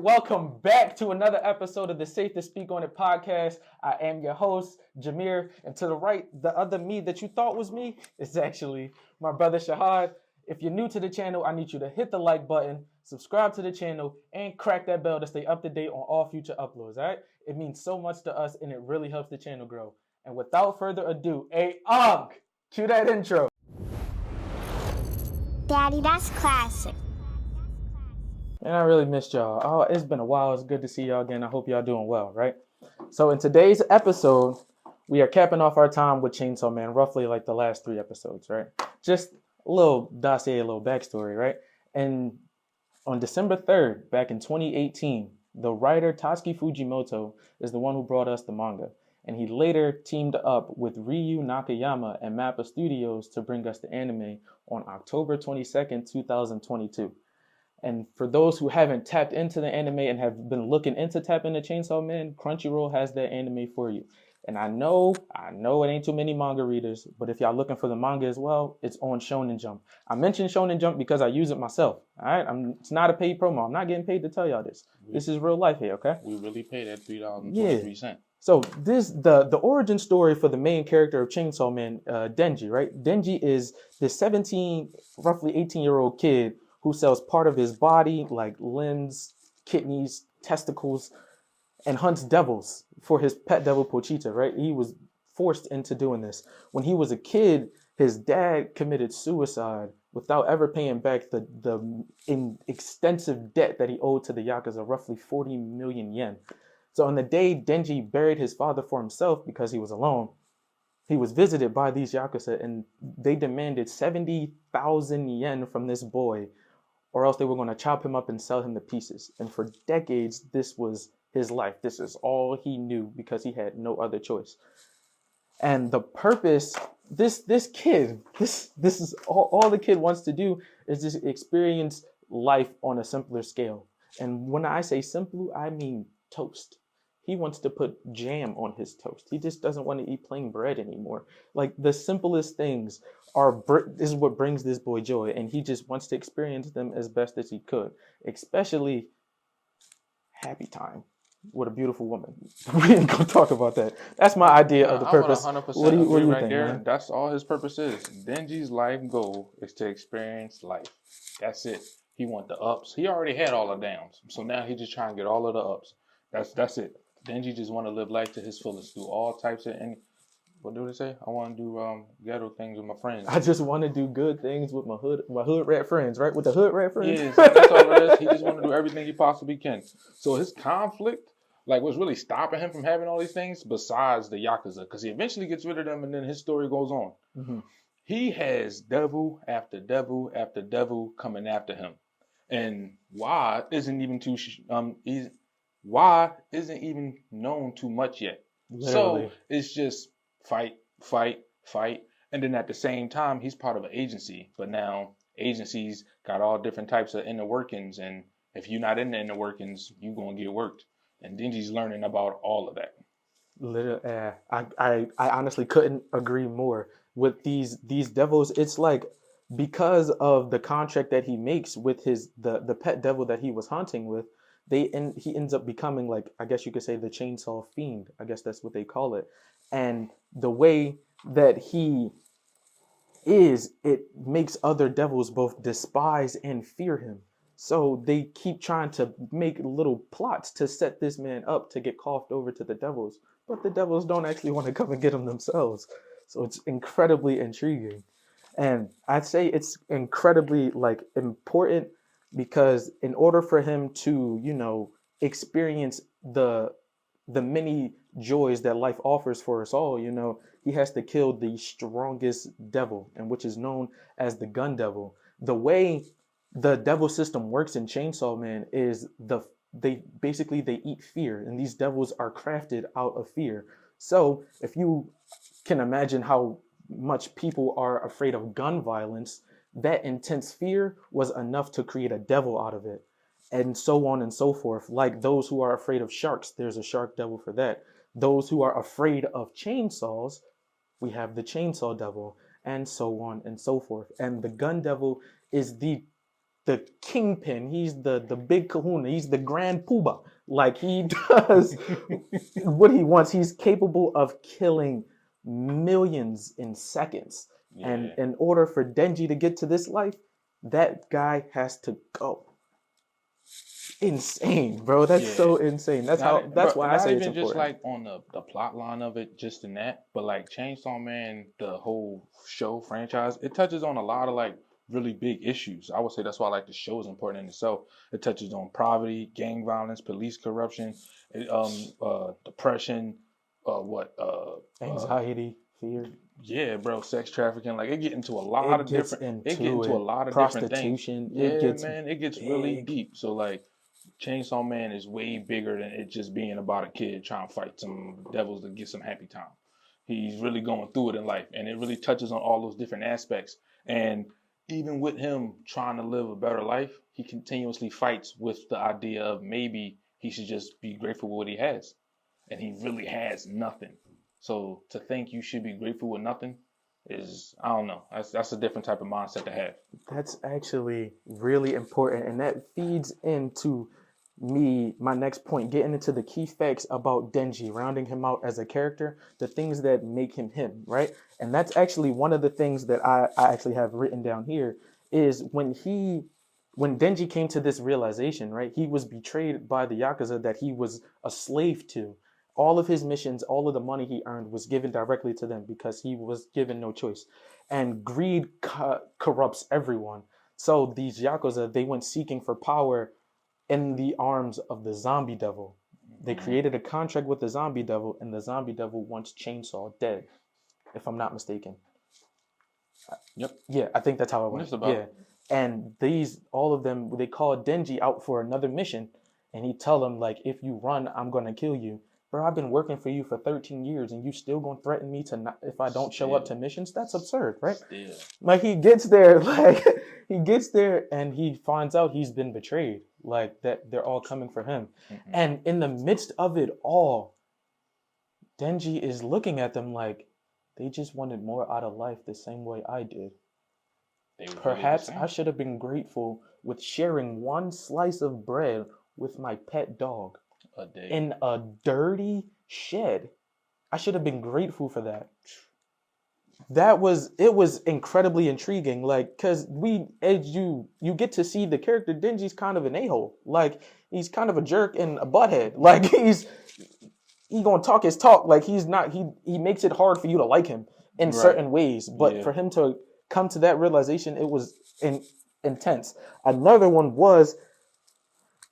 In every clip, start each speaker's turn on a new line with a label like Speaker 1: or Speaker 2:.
Speaker 1: welcome back to another episode of the Safe to Speak On It podcast. I am your host, Jameer, and to the right, the other me that you thought was me is actually my brother Shahad. If you're new to the channel, I need you to hit the like button, subscribe to the channel, and crack that bell to stay up to date on all future uploads, all right? It means so much to us, and it really helps the channel grow. And without further ado, cue that intro.
Speaker 2: Daddy, that's classic.
Speaker 1: And I really missed y'all. Oh, it's been a while. It's good to see y'all again. I hope y'all doing well, right? So in today's episode, we are capping off our time with Chainsaw Man, roughly like the last 3 episodes, right? Just a little dossier, a little backstory, right? And on December 3rd, back in 2018, the writer Tatsuki Fujimoto is the one who brought us the manga. And he later teamed up with Ryu Nakayama and Mappa Studios to bring us the anime on October 22nd, 2022. And for those who haven't tapped into the anime and have been looking into tapping into Chainsaw Man, Crunchyroll has that anime for you. And I know it ain't too many manga readers, but if y'all looking for the manga as well, it's on Shonen Jump. I mentioned Shonen Jump because I use it myself. All right, it's not a paid promo. I'm not getting paid to tell y'all this. This is real life here, okay?
Speaker 3: We really paid that $3.23.
Speaker 1: Yeah. So the origin story for the main character of Chainsaw Man, Denji, right? Denji is this roughly 18-year-old kid who sells part of his body, like limbs, kidneys, testicles, and hunts devils for his pet devil Pochita, right? He was forced into doing this. When he was a kid, his dad committed suicide without ever paying back the extensive debt that he owed to the Yakuza, roughly 40 million yen. So on the day Denji buried his father for himself because he was alone, he was visited by these Yakuza and they demanded 70,000 yen from this boy, or else they were going to chop him up and sell him to pieces. And for decades, this was his life. This is all he knew because he had no other choice. And the purpose, this kid, this is all the kid wants to do is just experience life on a simpler scale. And when I say simple, I mean toast. He wants to put jam on his toast. He just doesn't want to eat plain bread anymore. Like the simplest things is what brings this boy joy, and he just wants to experience them as best as he could, especially happy time with a beautiful woman. We ain't gonna talk about that. That's my idea of the purpose.
Speaker 3: I would 100%
Speaker 1: what do you
Speaker 3: right
Speaker 1: think,
Speaker 3: there.
Speaker 1: man?
Speaker 3: That's all his purpose is. Denji's life goal is to experience life. That's it. He want the ups. He already had all the downs, so now he's just trying to get all of the ups. That's it. Denji just want to live life to his fullest, do all types of what do they say? I want to do ghetto things with my friends.
Speaker 1: I just want to do good things with my hood rat friends, right? With the hood rat friends.
Speaker 3: Yeah, that's all it is. He just want to do everything he possibly can. So his conflict, like, what's really stopping him from having all these things, besides the Yakuza, because he eventually gets rid of them, and then his story goes on. Mm-hmm. He has devil after devil after devil coming after him, and why isn't even known too much yet. Literally. So it's just fight, and then at the same time he's part of an agency, but now agencies got all different types of inner workings, and if you're not in the inner workings, you're gonna get worked. And Denji's learning about all of that.
Speaker 1: Literally, I honestly couldn't agree more with these devils. It's like, because of the contract that he makes with the pet devil that he was hunting with, he ends up becoming, like, I guess you could say, the chainsaw fiend. I guess that's what they call it. And the way that he is, it makes other devils both despise and fear him. So they keep trying to make little plots to set this man up to get coughed over to the devils. But the devils don't actually want to come and get him themselves. So it's incredibly intriguing. And I'd say it's incredibly, like, important, because in order for him to, experience the many joys that life offers for us all, he has to kill the strongest devil, and which is known as the gun devil. The way the devil system works in Chainsaw Man is they eat fear, and these devils are crafted out of fear. So if you can imagine how much people are afraid of gun violence, that intense fear was enough to create a devil out of it, and so on and so forth. Like those who are afraid of sharks, there's a shark devil for that. Those who are afraid of chainsaws, we have the chainsaw devil, and so on and so forth. And the gun devil is the the kingpin. He's the big kahuna. He's the grand poobah. Like, he does what he wants. He's capable of killing millions in seconds.
Speaker 3: Yeah.
Speaker 1: And in order for Denji to get to this life, that guy has to go. Insane, bro. That's so insane. That's why I say it's important.
Speaker 3: Not even just like on the plot line of it, just in that, but like Chainsaw Man, the whole show franchise, it touches on a lot of like really big issues. I would say that's why like the show is important in itself. It touches on poverty, gang violence, police corruption, depression,
Speaker 1: anxiety, fear.
Speaker 3: Yeah, bro, sex trafficking. Like, it get into a lot of different. It get into a lot of different things. Yeah, man, it gets really deep. So like, Chainsaw Man is way bigger than it just being about a kid trying to fight some devils to get some happy time. He's really going through it in life, and it really touches on all those different aspects. And even with him trying to live a better life, he continuously fights with the idea of maybe he should just be grateful with what he has, and he really has nothing. So to think you should be grateful with nothing is, I don't know. That's a different type of mindset to have.
Speaker 1: That's actually really important, and that feeds into my next point, getting into the key facts about Denji, rounding him out as a character, the things that make him him, right? And that's actually one of the things that I actually have written down here is when Denji came to this realization, right? He was betrayed by the Yakuza that he was a slave to. All of his missions, all of the money he earned was given directly to them because he was given no choice. And greed corrupts everyone. So these Yakuza, they went seeking for power in the arms of the zombie devil. They created a contract with the zombie devil, and the zombie devil wants Chainsaw dead, if I'm not mistaken.
Speaker 3: Yep.
Speaker 1: Yeah, I think that's how it went. Yeah. And all of them, they call Denji out for another mission, and he tell them, like, if you run, I'm going to kill you. Bro, I've been working for you for 13 years, and you still gonna threaten me to not, if I don't show up to missions? That's absurd, right? Like, he gets there, and he finds out he's been betrayed, like, that they're all coming for him. Mm-hmm. And in the midst of it all, Denji is looking at them like, they just wanted more out of life the same way I did. Perhaps I should have been grateful with sharing one slice of bread with my pet dog.
Speaker 3: A day.
Speaker 1: In a dirty shed. I should have been grateful for that. It was incredibly intriguing, like, because you get to see the character Denji's kind of an a-hole. Like, he's kind of a jerk and a butthead. Like, he's gonna talk his talk. Like, he makes it hard for you to like him in certain ways. But for him to come to that realization, it was intense. Another one was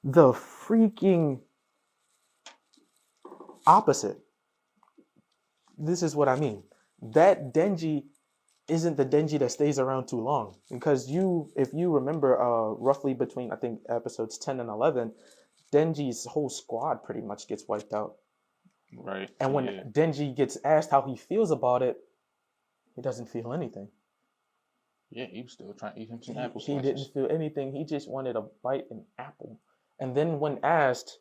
Speaker 1: the freaking opposite. This is what I mean. That Denji isn't the Denji that stays around too long. Because if you remember, roughly between, I think, episodes 10 and 11, Denji's whole squad pretty much gets wiped out.
Speaker 3: Right.
Speaker 1: And when Denji gets asked how he feels about it, he doesn't feel anything.
Speaker 3: Yeah, he was still trying to eat him some apple
Speaker 1: slices. He didn't feel anything. He just wanted to bite an apple. And then when asked,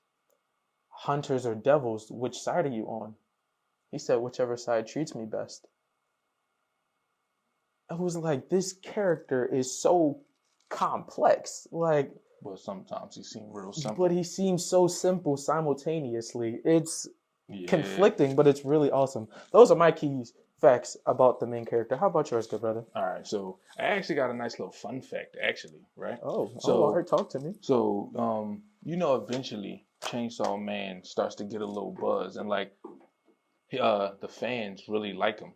Speaker 1: hunters or devils, which side are you on? He said, whichever side treats me best. I was like, this character is so complex. Like,
Speaker 3: but sometimes he seems real simple.
Speaker 1: But he seems so simple simultaneously. It's conflicting, but it's really awesome. Those are my key facts about the main character. How about yours, good brother?
Speaker 3: All right, so I actually got a nice little fun fact, actually, right?
Speaker 1: All right, talk to me.
Speaker 3: So, eventually Chainsaw Man starts to get a little buzz, and like the fans really like him,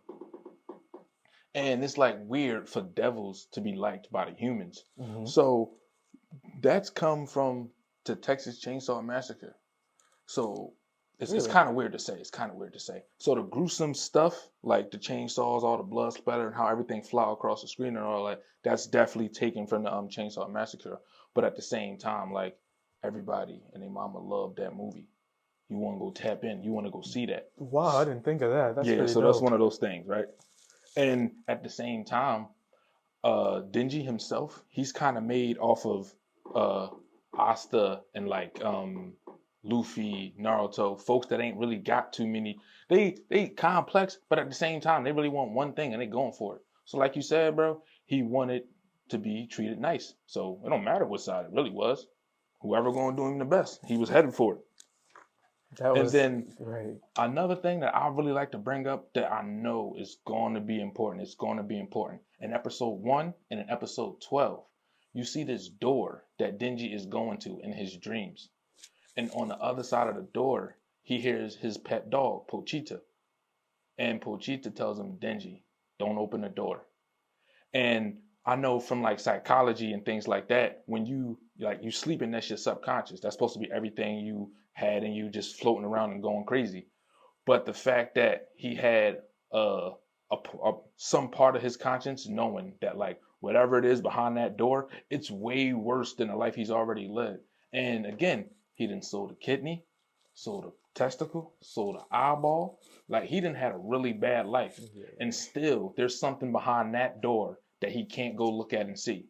Speaker 3: and it's like weird for devils to be liked by the humans. Mm-hmm. So that's come from the Texas Chainsaw Massacre. So it's kind of weird to say. So the gruesome stuff, like the chainsaws, all the blood splatter, and how everything fly across the screen and all that, that's definitely taken from the Chainsaw Massacre. But at the same time, like, everybody and their mama loved that movie. You want to go tap in. You want to go see that.
Speaker 1: Wow, I didn't think of that. That's pretty
Speaker 3: so
Speaker 1: dope.
Speaker 3: That's one of those things, right? And at the same time, Denji himself, he's kind of made off of Asta and like Luffy, Naruto, folks that ain't really got too many. They complex, but at the same time, they really want one thing and they going for it. So like you said, bro, he wanted to be treated nice. So it don't matter what side it really was. Whoever going to do him the best, he was headed for it.
Speaker 1: That
Speaker 3: And
Speaker 1: was
Speaker 3: then
Speaker 1: right.
Speaker 3: another thing that I really like to bring up that I know is going to be important. It's going to be important. In episode 1 and in episode 12, you see this door that Denji is going to in his dreams. And on the other side of the door, he hears his pet dog, Pochita. And Pochita tells him, Denji, don't open the door. And I know from like psychology and things like that, when you sleeping, that's your subconscious. That's supposed to be everything you had and you just floating around and going crazy. But the fact that he had some part of his conscience knowing that like whatever it is behind that door, it's way worse than the life he's already led. And again, he didn't sold a kidney, sold a testicle, sold an eyeball. Like he didn't had a really bad life. Yeah. And still there's something behind that door that he can't go look at and see.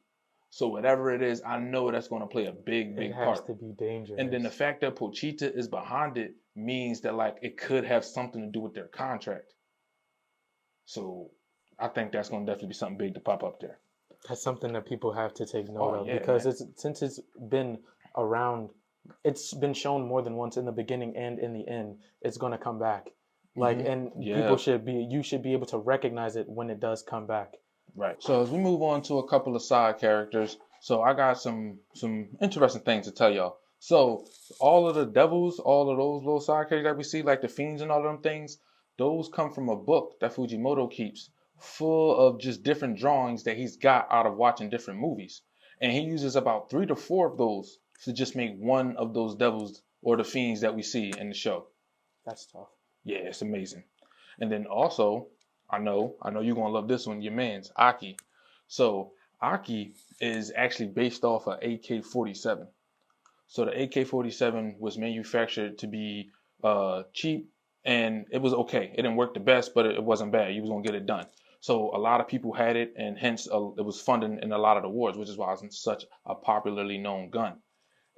Speaker 3: So whatever it is, I know that's going to play a big part. It
Speaker 1: has to be dangerous.
Speaker 3: And then the fact that Pochita is behind it means that like it could have something to do with their contract. So I think that's going to definitely be something big to pop up there.
Speaker 1: That's something that people have to take note of because since it's been around, it's been shown more than once in the beginning and in the end. It's going to come back. Like, and people you should be able to recognize it when it does come back.
Speaker 3: Right. So as we move on to a couple of side characters, so I got some interesting things to tell y'all. So all of the devils, all of those little side characters that we see, like the fiends and all of them things, those come from a book that Fujimoto keeps full of just different drawings that he's got out of watching different movies. And he uses about 3 to 4 of those to just make one of those devils or the fiends that we see in the show.
Speaker 1: That's tough.
Speaker 3: Yeah, it's amazing. And then also, I know you're going to love this one, your man's Aki. So Aki is actually based off of AK-47. So the AK-47 was manufactured to be cheap, and it was okay. It didn't work the best, but it wasn't bad. You was going to get it done. So a lot of people had it, and hence it was funded in a lot of the wars, which is why it's such a popularly known gun.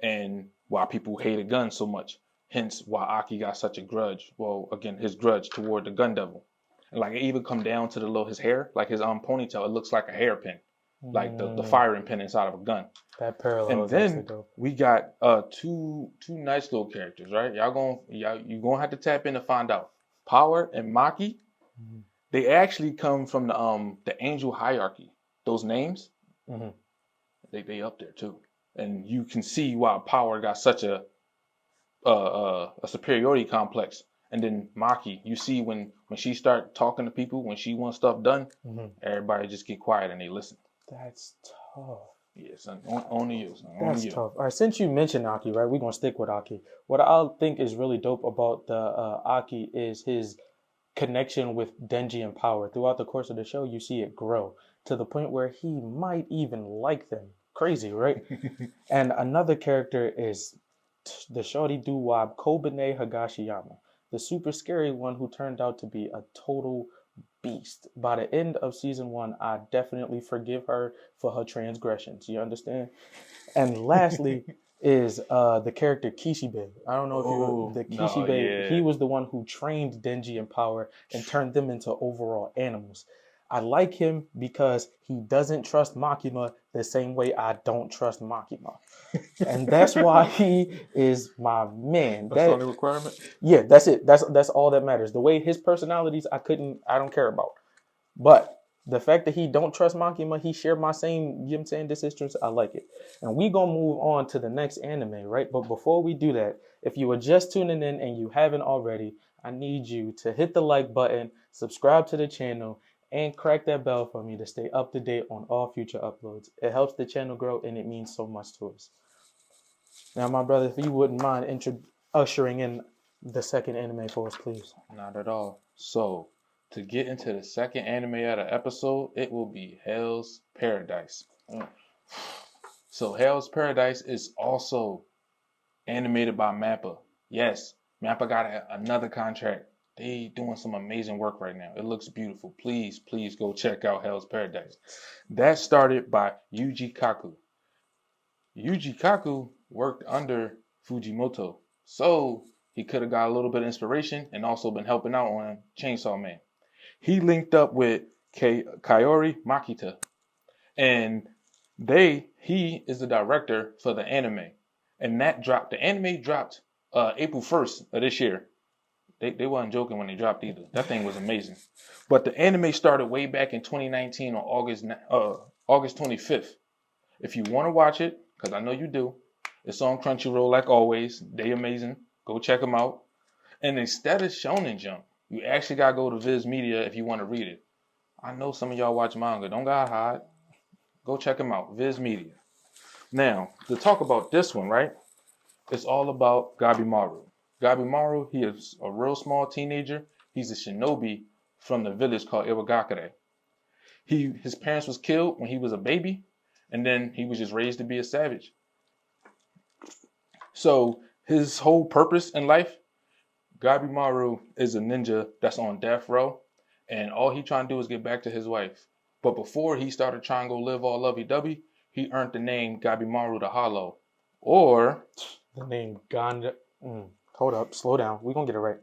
Speaker 3: And why people hated guns so much. Hence why Aki got such a grudge. Well, again, his grudge toward the gun devil. And like it even come down to his hair, like his ponytail. It looks like a hairpin, like the firing pin inside of a gun.
Speaker 1: That parallel.
Speaker 3: And then we got two nice little characters, right? You gonna have to tap in to find out. Power and Maki, they actually come from the angel hierarchy. Those names, they up there too, and you can see why Power got such a superiority complex. And then Maki, you see when she start talking to people, when she wants stuff done, everybody just get quiet and they listen.
Speaker 1: That's tough.
Speaker 3: Yeah, son. Only you, son.
Speaker 1: That's tough. All right, since you mentioned Aki, right, we're going to stick with Aki. What I think is really dope about the Aki is his connection with Denji and Power. Throughout the course of the show, you see it grow to the point where he might even like them. Crazy, right? And another character is the shorty doo-wop Kobane Higashiyama, the super scary one who turned out to be a total beast. By the end of season 1, I definitely forgive her for her transgressions. You understand? And lastly is the character Kishibe. I don't know if Kishibe, he was the one who trained Denji and Power and turned them into overall animals. I like him because he doesn't trust Makima the same way I don't trust Makima. And that's why he is my man.
Speaker 3: That's the only requirement?
Speaker 1: Yeah, that's it. That's all that matters. The way his personalities, I don't care about. But the fact that he don't trust Makima, he shared my same, you know what I'm saying, disinterest, I like it. And we gonna move on to the next anime, right? But before we do that, if you are just tuning in and you haven't already, I need you to hit the like button, subscribe to the channel, and crack that bell for me to stay up to date on all future uploads. It helps the channel grow and it means so much to us. Now, my brother, if you wouldn't mind ushering in the second anime for us, please.
Speaker 3: Not at all. So, to get into the second anime of the episode, it will be Hell's Paradise. So, Hell's Paradise is also animated by MAPPA. Yes, MAPPA got another contract. They doing some amazing work right now. It looks beautiful. Please go check out Hell's Paradise. That started by Yuji Kaku. Yuji Kaku worked under Fujimoto, so he could have got a little bit of inspiration and also been helping out on Chainsaw Man. He linked up with Kaori Makita, and He is the director for the anime, and the anime dropped April 1st of this year. They wasn't joking when they dropped either. That thing was amazing. But the anime started way back in 2019 on August 25th. If you want to watch it, because I know you do, it's on Crunchyroll like always. They amazing. Go check them out. And instead of Shonen Jump, you actually gotta go to Viz Media if you want to read it. I know some of y'all watch manga. Don't gotta hide. Go check them out. Viz Media. Now, to talk about this one, right? It's all about Gabimaru. Gabimaru, he is a real small teenager. He's a shinobi from the village called Iwagakure. His parents was killed when he was a baby, and then he was just raised to be a savage. So his whole purpose in life, Gabimaru is a ninja that's on death row, and all he trying to do is get back to his wife. But before he started trying to go live all lovey-dovey, he earned the name Gabimaru The Hollow, or
Speaker 1: the name Ganda. Hold up, slow down. We're gonna get it right.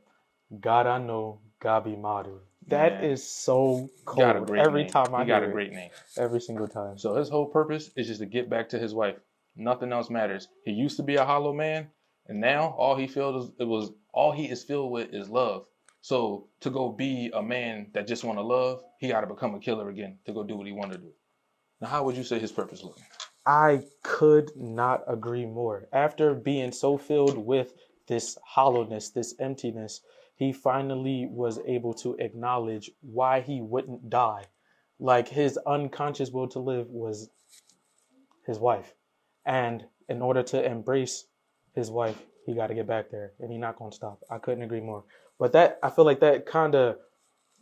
Speaker 1: Gara no Gabimaru. That is so cold. Every time I hear it. He got a great name. Every single time.
Speaker 3: So his whole purpose is just to get back to his wife. Nothing else matters. He used to be a hollow man, and now all he is filled with is love. So to go be a man that just want to love, he got to become a killer again to go do what he want to do. Now, how would you say his purpose looks?
Speaker 1: I could not agree more. After being so filled with this hollowness, this emptiness, he finally was able to acknowledge why he wouldn't die. Like, his unconscious will to live was his wife. And in order to embrace his wife, he got to get back there, and he's not going to stop. I couldn't agree more. But I feel like that kind of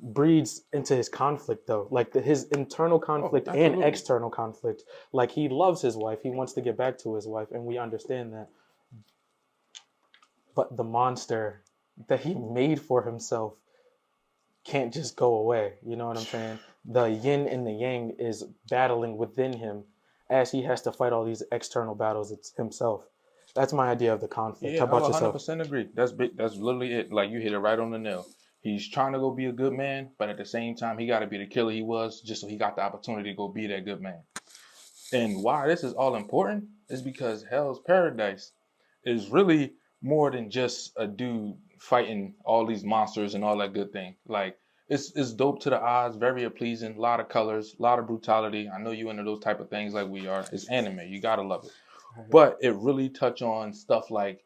Speaker 1: breeds into his conflict, though, like his internal conflict and external conflict. Like, he loves his wife, he wants to get back to his wife, and we understand that. But the monster that he made for himself can't just go away. You know what I'm saying? The yin and the yang is battling within him as he has to fight all these external battles. It's himself. That's my idea of the conflict.
Speaker 3: Yeah,
Speaker 1: how about
Speaker 3: I 100%
Speaker 1: yourself?
Speaker 3: agree. That's literally it. Like, you hit it right on the nail. He's trying to go be a good man, but at the same time, he got to be the killer he was just so he got the opportunity to go be that good man. And why this is all important is because Hell's Paradise is really more than just a dude fighting all these monsters and all that good thing. Like, it's dope to the eyes, very pleasing, a lot of colors, a lot of brutality. I know you into those type of things like we are. It's anime. You got to love it. But it really touch on stuff like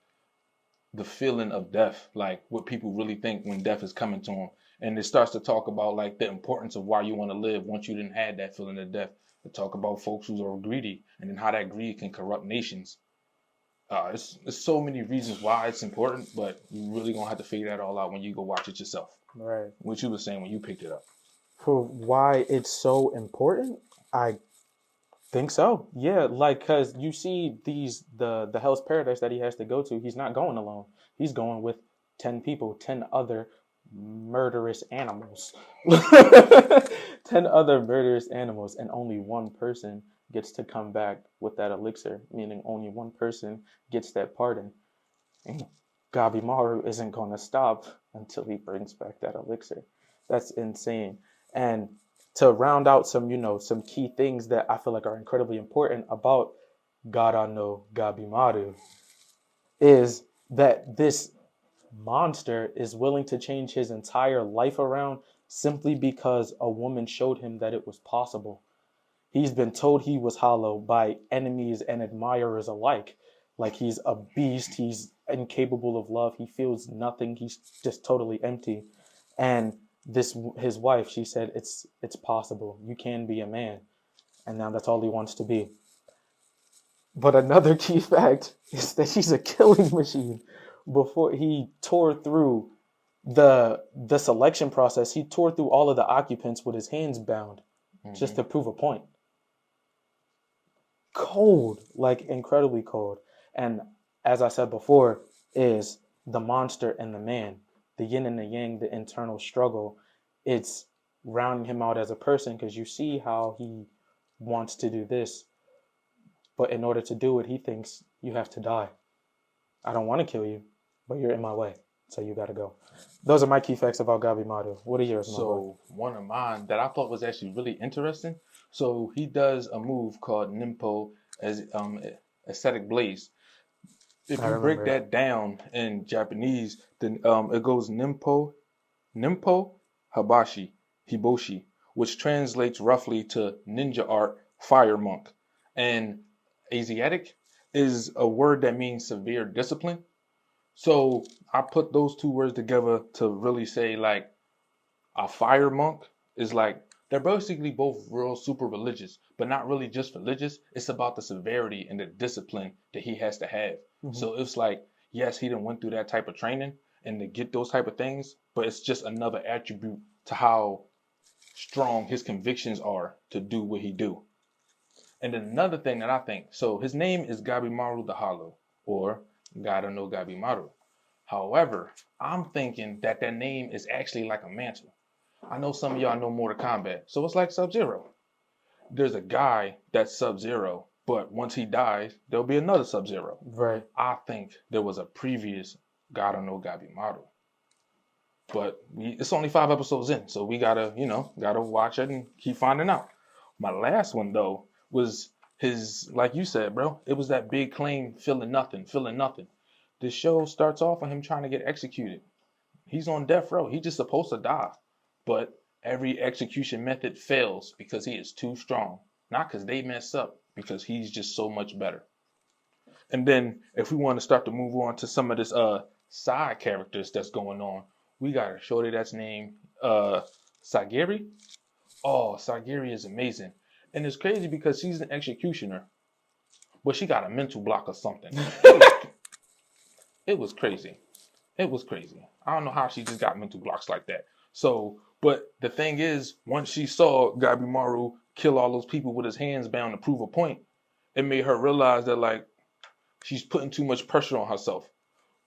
Speaker 3: the feeling of death, like what people really think when death is coming to them. And it starts to talk about like the importance of why you want to live once you didn't have that feeling of death. It talk about folks who are greedy and then how that greed can corrupt nations. It's so many reasons why it's important, but you really gonna have to figure that all out when you go watch it yourself.
Speaker 1: Right.
Speaker 3: What you were saying when you picked it up.
Speaker 1: For why it's so important, I think so. Yeah, like, because you see the Hell's Paradise that he has to go to, he's not going alone. He's going with 10 people, 10 other murderous animals. 10 other murderous animals, and only one person gets to come back with that elixir, meaning only one person gets that pardon. And Gabimaru isn't going to stop until he brings back that elixir. That's insane. And to round out some key things that I feel like are incredibly important about Gara no Gabimaru is that this monster is willing to change his entire life around simply because a woman showed him that it was possible. He's been told he was hollow by enemies and admirers alike. Like, he's a beast, he's incapable of love, he feels nothing, he's just totally empty. And his wife, she said, it's possible. You can be a man. And now that's all he wants to be. But another key fact is that he's a killing machine. Before he tore through the selection process, he tore through all of the occupants with his hands bound, just to prove a point. Cold, like incredibly cold. And as I said before, is the monster and the man, the yin and the yang, the internal struggle. It's rounding him out as a person, because you see how he wants to do this, but in order to do it, he thinks you have to die. I don't want to kill you, but you're in my way. So you got to go. Those are my key facts about Gabimaru. What are yours, my boy?
Speaker 3: So one of mine that I thought was actually really interesting. So he does a move called Nimpo as aesthetic blaze. If
Speaker 1: I
Speaker 3: you break
Speaker 1: remember.
Speaker 3: that down in Japanese, then it goes Nimpo Hiboshi, which translates roughly to ninja art fire monk. And Asiatic is a word that means severe discipline. So I put those two words together to really say like a fire monk is like they're basically both real super religious, but not really just religious. It's about the severity and the discipline that he has to have.
Speaker 1: Mm-hmm.
Speaker 3: So it's like, yes, he didn't went through that type of training and to get those type of things, but it's just another attribute to how strong his convictions are to do what he do. And then another thing that I think, so his name is Gabimaru the Hollow, or Gotta no Gabimaru. However, I'm thinking that that name is actually like a mantle. I know some of y'all know Mortal Kombat, so it's like Sub-Zero. There's a guy that's Sub-Zero, but once he dies, there'll be another Sub-Zero.
Speaker 1: Right.
Speaker 3: I think there was a previous Gotta no Gabimaru. But it's only 5 episodes in, so we gotta watch it and keep finding out. My last one though was his, like you said, bro. It was that big claim, feeling nothing. The show starts off with him trying to get executed. He's on death row. He's just supposed to die. But every execution method fails because he is too strong. Not because they mess up, because he's just so much better. And then if we want to start to move on to some of this side characters that's going on, we got a shorty that's named Sagiri. Oh, Sagiri is amazing. And it's crazy because she's an executioner, but she got a mental block or something. It was crazy. It was crazy. I don't know how she just got mental blocks like that. So, but the thing is, once she saw Gabimaru kill all those people with his hands bound to prove a point, it made her realize that like she's putting too much pressure on herself.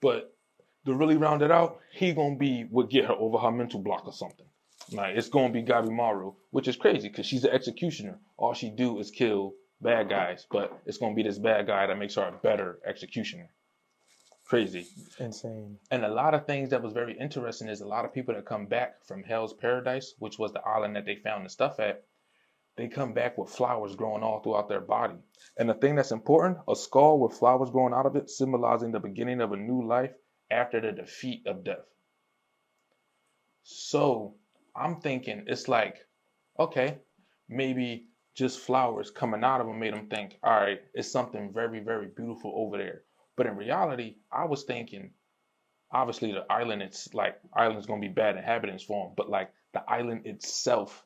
Speaker 3: But to really round it out, he gonna be what get her over her mental block or something. Like it's gonna be Gabimaru, which is crazy because she's an executioner. All she do is kill bad guys, but it's gonna be this bad guy that makes her a better executioner. Crazy.
Speaker 1: Insane.
Speaker 3: And a lot of things that was very interesting is a lot of people that come back from Hell's Paradise, which was the island that they found the stuff at, they come back with flowers growing all throughout their body. And the thing that's important, a skull with flowers growing out of it, symbolizing the beginning of a new life after the defeat of death. So I'm thinking it's like, okay, maybe just flowers coming out of them made them think, all right, it's something very, very beautiful over there. But in reality, I was thinking, obviously the island, it's like, island's gonna be bad inhabitants for them, but like the island itself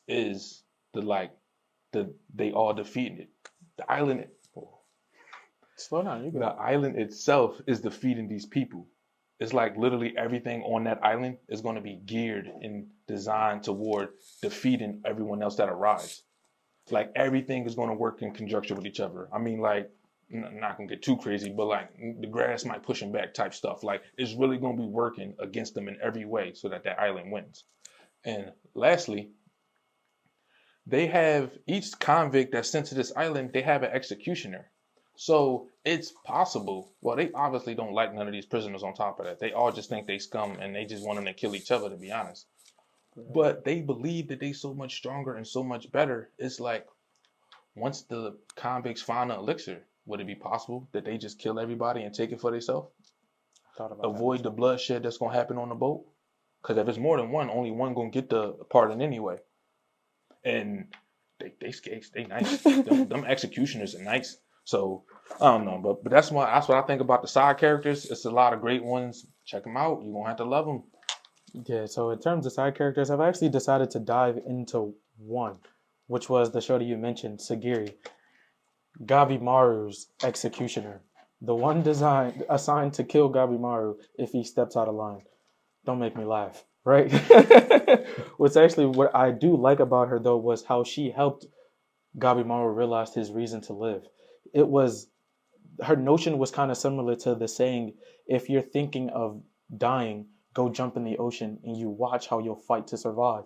Speaker 3: is they all defeating it. The island,
Speaker 1: Slow down,
Speaker 3: the island itself is defeating these people. It's like literally everything on that island is going to be geared and designed toward defeating everyone else that arrives. Like everything is going to work in conjunction with each other. I mean, like, not going to get too crazy, but like the grass might push them back type stuff. Like it's really going to be working against them in every way so that that island wins. And lastly, they have each convict that's sent to this island, they have an executioner. So it's possible. Well, they obviously don't like none of these prisoners on top of that. They all just think they scum and they just want them to kill each other, to be honest. But they believe that they so much stronger and so much better. It's like once the convicts find an elixir, would it be possible that they just kill everybody and take it for themselves? Avoid the bloodshed that's going to happen on the boat? Because if it's more than one, only one going to get the pardon anyway. And they nice. them executioners are nice. So I don't know, but that's what I think about the side characters. It's a lot of great ones. Check them out. You're gonna have to love them.
Speaker 1: Yeah. So in terms of side characters, I've actually decided to dive into one, which was the show that you mentioned, Sagiri, Gabimaru's executioner, the one assigned to kill Gabimaru if he steps out of line. Don't make me laugh, right? What's actually what I do like about her though was how she helped Gabimaru realize his reason to live. It was her notion was kind of similar to the saying, if you're thinking of dying, go jump in the ocean and you watch how you'll fight to survive.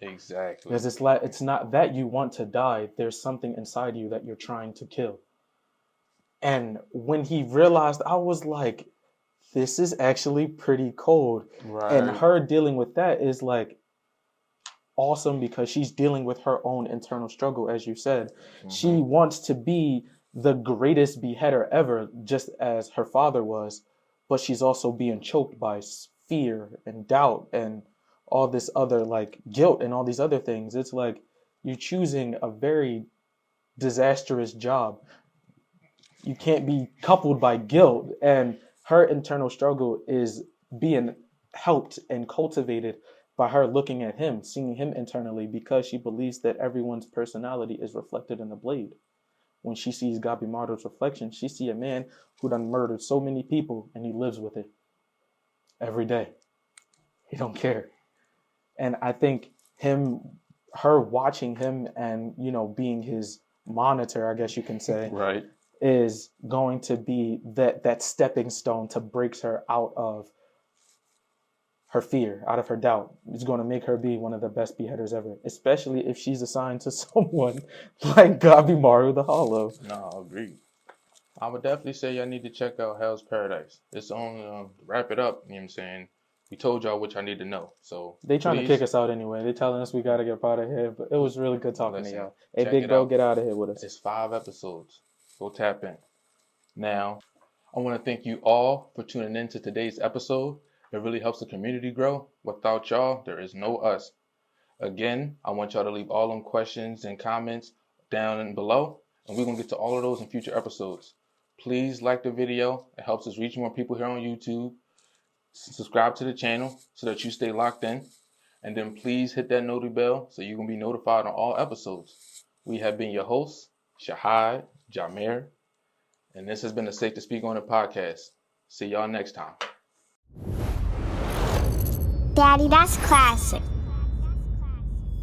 Speaker 3: Exactly.
Speaker 1: Because it's not that you want to die, there's something inside you that you're trying to kill. And when he realized, I was like, this is actually pretty cold.
Speaker 3: Right.
Speaker 1: And her dealing with that is like awesome because she's dealing with her own internal struggle, as you said. She wants to be the greatest beheader ever, just as her father was, but she's also being choked by fear and doubt and all this other like guilt and all these other things. It's like you're choosing a very disastrous job. You can't be coupled by guilt, and her internal struggle is being helped and cultivated by her looking at him, seeing him internally, because she believes that everyone's personality is reflected in the blade. When she sees Gabimaru's reflection, she sees a man who done murdered so many people, and he lives with it every day. He don't care. And I think her watching him and, being his monitor, I guess you can say,
Speaker 3: right,
Speaker 1: is going to be that stepping stone to break her out of her fear, out of her doubt. It's going to make her be one of the best beheaders ever, especially if she's assigned to someone like Gabimaru the Hollow.
Speaker 3: No, agreed. I would definitely say y'all need to check out Hell's Paradise. It's on, to wrap it up, you know what I'm saying? We told y'all what y'all need to know. So
Speaker 1: they trying to kick us out anyway. They telling us we got to get out of here, but it was really good talking to y'all. Hey, Big Bro, get out of here with us.
Speaker 3: It's 5 episodes. Go tap in. Now, I want to thank you all for tuning in to today's episode. It really helps the community grow. Without y'all, there is no us. Again, I want y'all to leave all them questions and comments down and below, and we're going to get to all of those in future episodes. Please like the video. It helps us reach more people here on YouTube. Subscribe to the channel so that you stay locked in. And then please hit that noti bell so you can be notified on all episodes. We have been your hosts, Shahad, Jameer, and this has been the Safe to Speak on the podcast. See y'all next time.
Speaker 2: Daddy, that's classic.